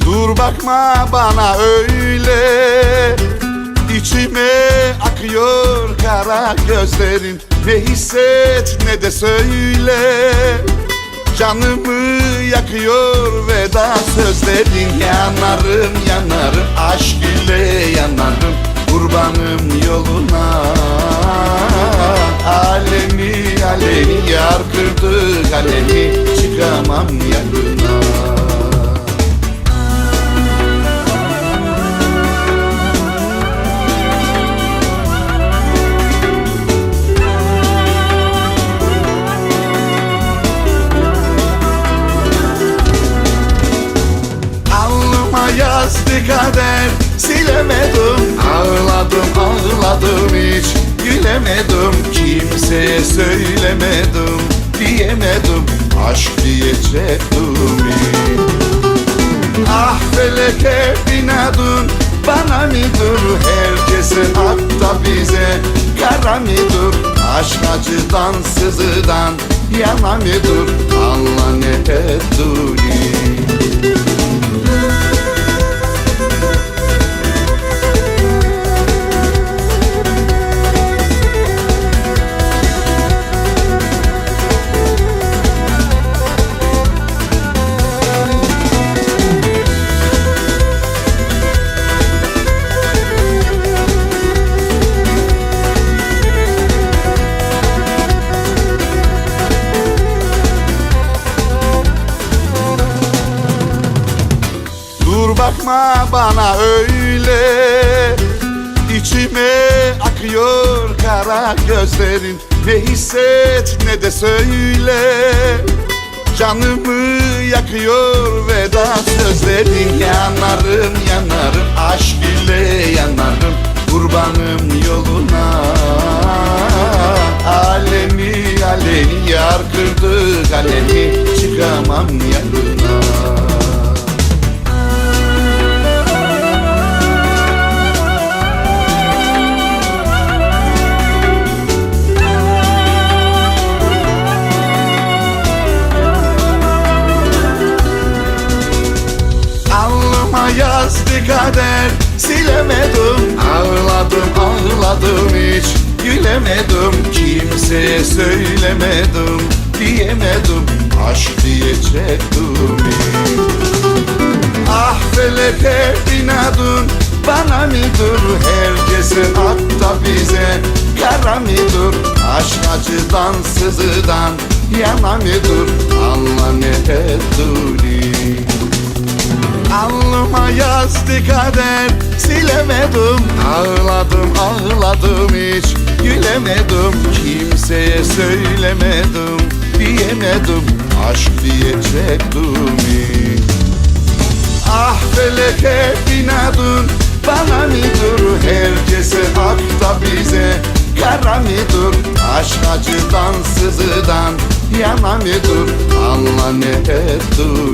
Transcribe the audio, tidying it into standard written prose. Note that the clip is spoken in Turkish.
Dur bakma bana öyle, içime akıyor kara gözlerin. Ne hisset ne de söyle, canımı yakıyor veda sözlerin. Yanarım yanarım aşk ile yanarım, kurbanım yoluna. Alemi alemi yar kırdı kalemi, çıkamam yanına. Yazdı kader, silemedim. Ağladım ağladım hiç gülemedim. Kimseye söylemedim, diyemedim. Aşk diyecektim. Ah felek hep inadın bana mıdır? Herkese hatta bize kara mıdır? Aşk acıdan sızıdan yana mıdır? Allah ne ettiğini. Dur bakma bana öyle, içime akıyor kara gözlerin. Ne hisset ne de söyle, canımı yakıyor veda sözlerin. Yanarım yanarım aşk ile yanarım, kurbanım yoluna. Alemi alemi yar kırdı kalemi, çıkamam yanına. Yazdı kader, silemedim. Ağladım ağladım hiç gülemedim. Kimseye söylemedim, diyemedim. Aşk diyecektim. Ah felek hep inadın bana mıdır? Herkese hatta bize kara mıdır? Aşk acıdan sızıdan yana mıdır? Allah ne ettiğini. Alnıma yazdı kader, silemedim. Ağladım ağladım hiç gülemedim. Kimseye söylemedim, diyemedim. Aşk diyecektim. Ah felek hep inadın bana mıdır? Herkese hatta bize kara mıdır? Aşk acıdan sızıdan yana mıdır? Allah ne ettiğini.